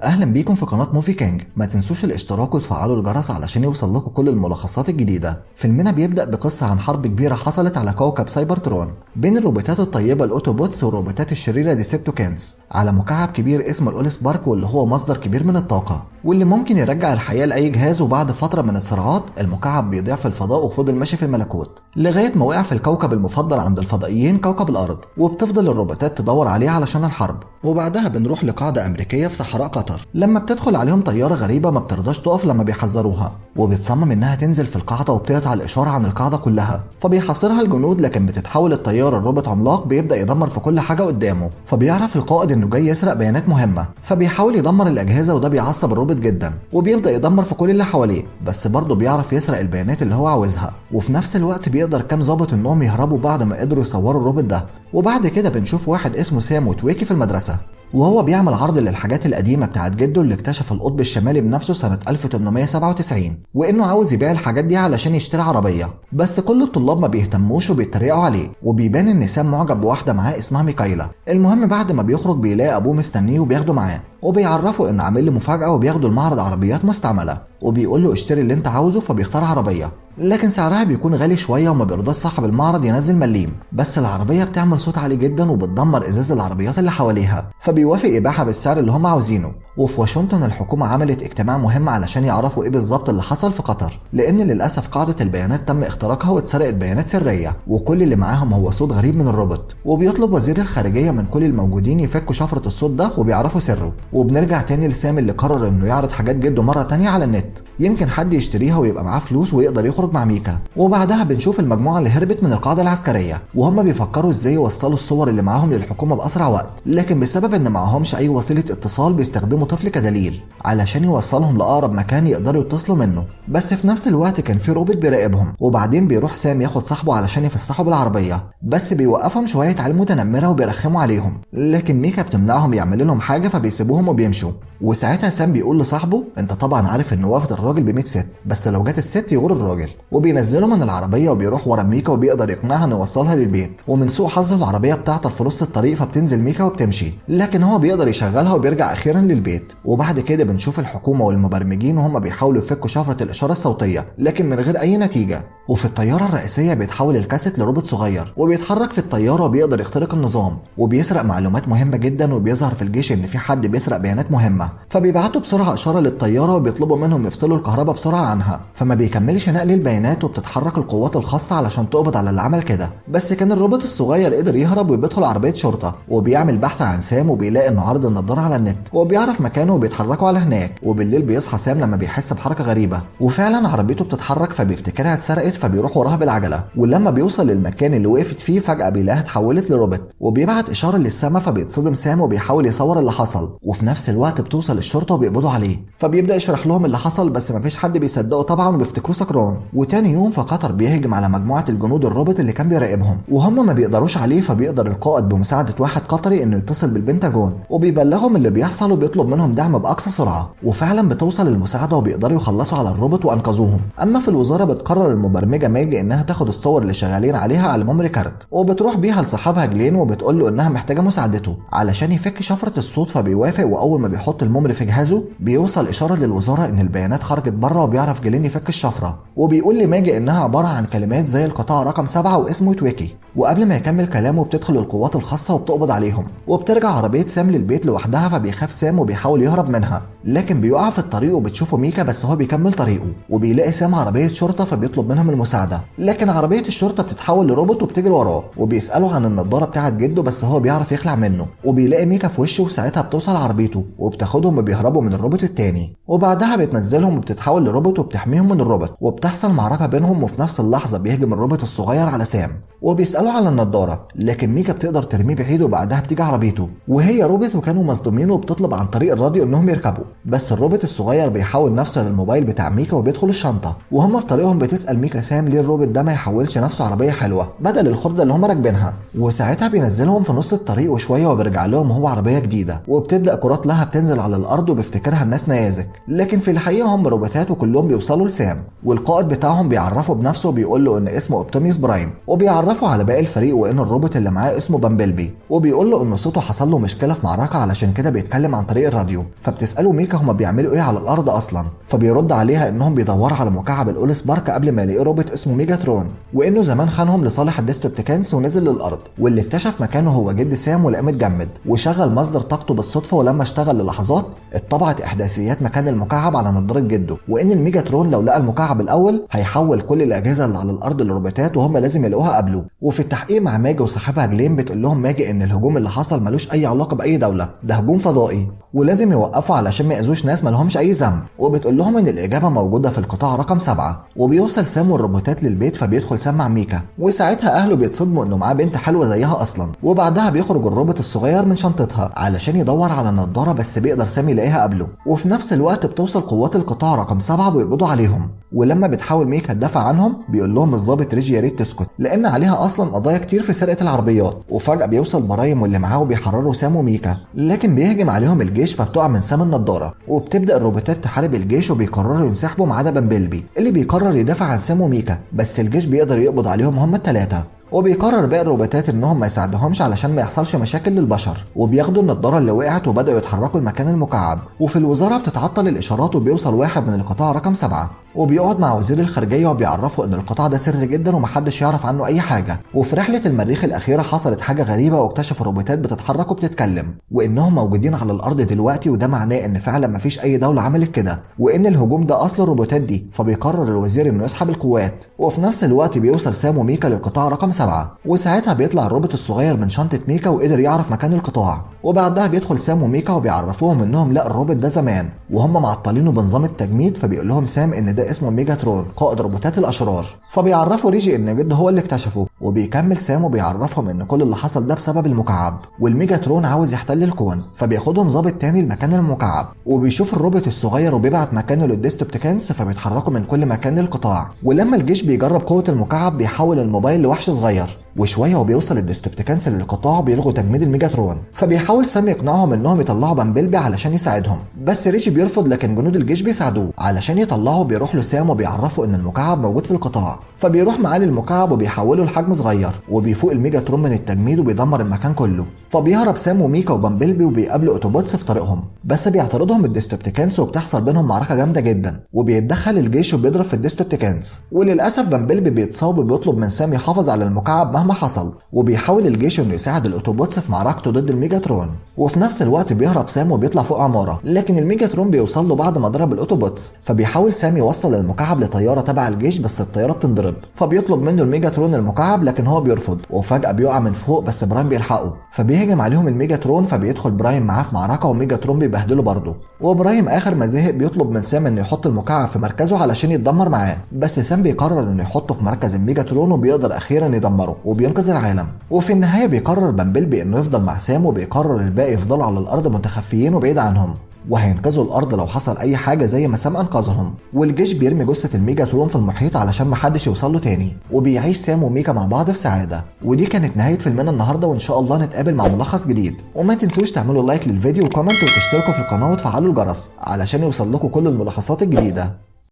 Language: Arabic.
اهلا بيكم في قناة موفي كينج. ما تنسوش الاشتراك وتفعلوا الجرس علشان يوصل لكم كل الملخصات الجديدة. فيلمنا بيبدأ بقصة عن حرب كبيرة حصلت على كوكب سايبرترون بين الروبوتات الطيبة الاوتوبوتس والروبوتات الشريرة ديسبتوكانز على مكعب كبير اسمه الاوليس بارك، واللي هو مصدر كبير من الطاقة واللي ممكن يرجع الحياة لأي جهاز. وبعد فترة من الصراعات المكعب بيضيع في الفضاء وفضل ماشي في الملكوت لغاية ما وقع في الكوكب المفضل عند الفضائيين، كوكب الأرض، وبتفضل الروبوتات تدور عليه علشان الحرب. وبعدها بنروح لقاعدة أمريكية في صحراء قطر لما بتدخل عليهم طيارة غريبة ما بترضاش تقف لما بيحذروها، وبتصمم انها تنزل في القاعدة وبتقطع الإشارة عن القاعدة كلها. فبيحاصرها الجنود، لكن بتتحول الطيارة لروبوت عملاق بيبدأ يدمر في كل حاجة قدامه. فبيعرف القائد انه جاي يسرق بيانات مهمة، فبيحاول يدمر الأجهزة، وده بيعصب الروبوت جدا وبيبدأ يدمر في كل اللي حواليه، بس برضه بيعرف يسرق البيانات اللي هو عاوزها. وفي نفس الوقت بيقدر كام ظابط انهم يهربوا بعد ما قدروا يصوروا الروبوت ده. وبعد كده بنشوف واحد اسمه سام وتويكي في المدرسة، وهو بيعمل عرض للحاجات القديمة بتاعت جده اللي اكتشف القطب الشمالي بنفسه سنة 1897، وانه عاوز يبيع الحاجات دي علشان يشتري عربية. بس كل الطلاب ما بيهتموش وبيتريقوا عليه، وبيبان ان سام معجب بواحدة معاه اسمها ميكايلا. المهم بعد ما بيخرج بيلاقي ابوه مستنيه وبياخده معاه، وبيعرفه ان عامل له مفاجأة، وبياخده المعرض عربيات مستعملة وبيقول له اشتري اللي انت عاوزه. فبيختار عربية لكن سعرها بيكون غالي شوية وما بيرضاش صاحب المعرض ينزل مليم. بس العربية بتعمل صوت عالي جدا وبتدمر ازاز العربيات اللي حواليها، فبيوافق يبيعها بالسعر اللي هم عاوزينه. وفي واشنطن الحكومة عملت اجتماع مهم علشان يعرفوا ايه بالظبط اللي حصل في قطر، لان للاسف قاعدة البيانات تم اختراقها واتسرقت بيانات سرية، وكل اللي معاهم هو صوت غريب من الروبوت. وبيطلب وزير الخارجية من كل الموجودين يفكوا شفرة الصوت ده وبيعرفوا سره. وبنرجع تاني لسام اللي قرر انه يعرض حاجات جده مرة تانية على النت، يمكن حد يشتريها ويبقى معاه فلوس ويقدر يخرج مع ميكا. وبعدها بنشوف المجموعة اللي هربت من القاعدة العسكرية وهم بيفكروا ازاي يوصلوا الصور اللي معاهم للحكومة بأسرع وقت، لكن بسبب ان معاهمش اي وسيلة اتصال بيستخدموا طفل كدليل علشان يوصلهم لأقرب مكان يقدروا يتصلوا منه. بس في نفس الوقت كان في روبوت بيراقبهم. وبعدين بيروح سام ياخد صاحبه علشان يفسحوا بالعربية، بس بيوقفهم شوية عيال متنمرة وبيرخموا عليهم، لكن ميكا بتمنعهم يعملوا لهم حاجة فبيسيبوهم وبيمشوا. وساعتها سام بيقول لصاحبه انت طبعا عارف ان وافد الراجل ب 100 ست، بس لو جت الست يغور الراجل. وبينزله من العربيه وبيروح ورا ميكا وبيقدر يقنعها انه يوصلها للبيت. ومن سوء حظه العربيه بتعطل في نص الطريق فبتنزل ميكا وبتمشي، لكن هو بيقدر يشغلها وبيرجع اخيرا للبيت. وبعد كده بنشوف الحكومه والمبرمجين وهم بيحاولوا يفكوا شفره الاشاره الصوتيه لكن من غير اي نتيجه. وفي الطياره الرئيسيه بيتحول الكاسيت لروبوت صغير وبيتحرك في الطياره وبيقدر يخترق النظام وبيسرق معلومات مهمه جدا. وبيظهر في الجيش ان في حد بيسرق بيانات مهمه، فبيبعتوا بسرعه اشاره للطياره وبيطلبوا منهم يفصلوا الكهرباء بسرعه عنها. فما بيكملش نقل البيانات وبتتحرك القوات الخاصه علشان تقبض على اللي عمل كده. بس كان الروبوت الصغير قدر يهرب وبيدخل عربيه شرطه وبيعمل بحث عن سام، وبيلاقي انه عرض النضاره على النت وبيعرف مكانه وبيتحركوا على هناك. وبالليل بيصحى سام لما بيحس بحركه غريبه وفعلا عربيته بتتحرك، فبيفتكرها اتسرقت فبيروح وراها بالعجله. ولما بيوصل للمكان اللي وقفت فيه فجاه بيلاقيها اتحولت لروبوت وبيبعت اشاره للسما، فبيتصدم سام وبيحاول يصور اللي حصل. وفي نفس الوقت بتوصل الشرطه وبيقبضوا عليه، فبيبدا يشرح لهم اللي حصل بس مفيش حد بيصدقه طبعا وبيفتكروه سكران. وتاني يوم في قطر بيهجم على مجموعه الجنود الروبوت اللي كان بيراقبهم وهم ما بيقدروش عليه، فبيقدر القائد بمساعده واحد قطري انه يتصل بالبنتاجون وبيبلغهم اللي بيحصل وبيطلب منهم دعم باقصى سرعه. وفعلا بتوصل المساعده وبيقدروا يخلصوا على الروبوت وانقذوهم. اما في الوزاره بتقرر المبرمجه ماجي انها تاخد الصور اللي شغالين عليها على ميموري كارت وبتروح بيها لصاحبها جلين وبتقول له انها محتاجه مساعدته علشان يفك شفره الصوت، فبيوافق. واول ما بيحط الميموري في جهازه بيوصل اشاره للوزاره ان البيانات خرجت بره، وبيعرف جلين يفك الشفره وبيقول لماجي انها عباره عن كلمات زي القطاع رقم 7 واسمه تويكي. وقبل ما يكمل كلامه بتدخل القوات الخاصه وبتقبض عليهم، وبترجع عربيه سام للبيت لوحدها. فبيخاف سام وبيحاول يهرب منها لكن بيقع في الطريق وبتشوفه ميكا، بس هو بيكمل طريقه. وبيلاقي سام عربيه شرطه فبيطلب منهم المساعده، لكن عربيه الشرطه بتتحول لروبوت وبتجري وراه وبيساله عن النضاره بتاعت جده، بس هو بيعرف يخلع منه. وبيلاقي ميكا في وشه، وساعتها بتوصل عربيته وبتاخدهم وبيهربوا من الروبوت التاني. وبعدها بتنزلهم وبتتحول لروبوت وبتحميهم من الروبوت، وبتحصل معركه بينهم. وفي نفس اللحظه بيهجم الروبوت الصغير على سام وبيسألوا على النضارة، لكن ميكا بتقدر ترميه بعيد. وبعدها بتيجي عربيته وهي روبوت وكانوا مصدومين، وبتطلب عن طريق الراديو انهم يركبوا. بس الروبوت الصغير بيحول نفسه للموبايل بتاع ميكا وبيدخل الشنطه. وهم في طريقهم بتسال ميكا سام ليه الروبوت ده ما يحولش نفسه عربيه حلوه بدل الخرده اللي هم راكبينها، وساعتها بينزلهم في نص الطريق وشويه وبيرجع لهم وهو عربيه جديده، وبتبدا كرات لها بتنزل على الارض وبيفتكرها الناس نيازك، لكن في الحقيقه هم روبوتات وكلهم بيوصلوا لسام. والقائد بتاعهم بيعرفه بنفسه وبيقول له ان اسمه اوبتيموس برايم، وبيعرفه على باقي الفريق وان الروبوت اللي معاه اسمه بامبلبي، وبيقول له ان صوته حصل له مشكله في معركه علشان كده بيتكلم عن طريق الراديو. فبتساله ميكا هما بيعملوا ايه على الارض اصلا، فبيرد عليها انهم بيدوروا على مكعب الاول سبارك قبل ما يلاقوا روبوت اسمه ميجاترون، وانه زمان خانهم لصالح الديستروبتيكانس ونزل للارض، واللي اكتشف مكانه هو جد سام ولقاه متجمد وشغل مصدر طاقته بالصدفه، ولما اشتغل للحظات اتطبعت احداثيات مكان المكعب على نظاره جده، وان الميجاترون لو لقى المكعب الاول هيحول كل الاجهزه اللي على الارض لروبوتات وهم لازم يلاقوها قبله. وفي التحقيق مع ماجي وصاحبها جلين بتقول لهم ماجي ان الهجوم اللي حصل ملوش اي علاقه باي دوله، ده هجوم فضائي ولازم يوقفوا علشان ما يأذوش ناس مالهمش اي ذنب، وبتقول لهم ان الاجابه موجوده في القطاع رقم 7. وبيوصل سام والروبوتات للبيت، فبيدخل سام مع ميكا، وساعتها اهله بيتصدموا انه معاه بنت حلوه زيها اصلا. وبعدها بيخرج الروبوت الصغير من شنطتها علشان يدور على النضاره، بس بيقدر سام يلاقيها قبله. وفي نفس الوقت بتوصل قوات القطاع رقم 7 ويقبضوا عليهم، ولما بتحاول ميكا تدافع عنهم بيقول لهم الضابط ريجي يا ريت تسكت لان عليها اصلا قضايا كتير في سرقه العربيات. وفجاه بيوصل برايم واللي معاه وبيحرروا سام وميكا، لكن بيهجم عليهم الجيش فبتقع من سام النضاره، وبتبدا الروبوتات تحارب الجيش وبيقرروا ينسحبوا ما عدا بامبلبي اللي بيقرر يدافع عن سام وميكا، بس الجيش بيقدر يقبض عليهم هم الثلاثه. وبيقرر باقي الروبوتات انهم ما يساعدوهمش علشان ما يحصلش مشاكل للبشر، وبياخدوا النضاره اللي وقعت وبداوا يتحركوا لمكان المكعب. وفي الوزاره بتتعطل الاشارات وبيوصل واحد من القطاع رقم 7 وبيقعد مع وزير الخارجيه وبيعرفه ان القطاع ده سري جدا ومحدش يعرف عنه اي حاجه. وفي رحله المريخ الاخيره حصلت حاجه غريبه واكتشفوا الروبوتات بتتحرك وبتتكلم، وانهم موجودين على الارض دلوقتي، وده معناه ان فعلا مفيش اي دوله عملت كده، وان الهجوم ده اصل الروبوتات دي. فبيقرر الوزير انه يسحب القوات، وفي نفس الوقت بيوصل سام وميكا للقطاع رقم 7، وساعتها بيطلع الروبوت الصغير من شنطه ميكا وقدر يعرف مكان القطاع. وبعدها بيدخل سام وميكا وبيعرفوهم انهم لا الروبوت ده زمان وهم معطلينه بنظام التجميد، فبيقول لهم سام ان ده اسمه ميجاترون قائد روبوتات الاشرار. فبيعرفوا ريجي ان جده هو اللي اكتشفه، وبيكمل سام وبيعرفهم ان كل اللي حصل ده بسبب المكعب، والميجاترون عاوز يحتل الكون. فبياخدهم ضابط تاني لمكان المكعب، وبيشوف الروبوت الصغير وبيبعت مكانه للديستروبتيكانس، فبيتحركوا من كل مكان للقطاع. ولما الجيش بيجرب قوه المكعب بيحول الموبايل لوحش صغير، وشويه وبيوصل الديستروبتيكانس للقطاع بيلغوا تجميد الميجاترون. فبيحاول سام يقنعهم انهم يطلعوا بامبلبي علشان يساعدهم، بس ريجي بيرفض، لكن جنود الجيش بيساعدوه. علشان يطلعوا بيروح له سام وبيعرفوا ان المكعب موجود في القطاع، فبيروح معاه للمكعب وبيحوله لحجم صغير، وبيفوق الميجاترون من التجميد وبيدمر المكان كله. فبيهرب سام وميكا وبامبلبي وبيقابلوا اوتوبوتس في طريقهم، بس بيعترضهم الديستروبتيكانس وبتحصل بينهم معركه جامده جدا، وبيتدخل الجيش وبيضرب في الديستروبتيكانس. وللاسف بامبلبي بيتصاب وبيطلب من سام يحافظ على المكعب مهما حصل، وبيحاول الجيش انه يساعد الاوتوبوتس في معركته ضد الميجاترون. وفي نفس الوقت بيهرب سام وبيطلع فوق عماره، لكن الميجاترون بيوصل له بعد ما ضرب الاوتوبوتس. فبيحاول سام يوصل المكعب لطياره تبع الجيش، بس الطياره بتنضرب، فبيطلب منه الميجاترون المكعب لكن هو بيرفض، وفجاه بيقع من فوق، بس برايم بيلحقه، فبيهجم عليهم الميجاترون. فبيدخل برايم معاه في معركه وميجاترون بيبهدله برضه. وبرايم اخر ما زهق بيطلب من سام انه يحط المكعب في مركزه علشان يتدمر معاه، بس سام بيقرر انه يحطه في مركز الميجاترون وبيقدر اخيرا يدمره وبينقذ العالم. وفي النهايه بيقرر بامبلبي انه يفضل مع سام، وبيقرر الباقي يفضلوا على الارض متخفيين وبعيد عنهم، وهينقذوا الارض لو حصل اي حاجه زي ما سام انقذهم. والجيش بيرمي جثه الميجاترون في المحيط علشان محدش يوصل له تاني، وبيعيش سام وميكا مع بعض في سعاده. ودي كانت نهايه فيلمنا النهارده، وان شاء الله نتقابل مع ملخص جديد. وما تنسوش تعملوا لايك للفيديو وكومنت وتشتركوا في القناه وتفعلوا الجرس علشان يوصل لكم كل الملخصات الجديده.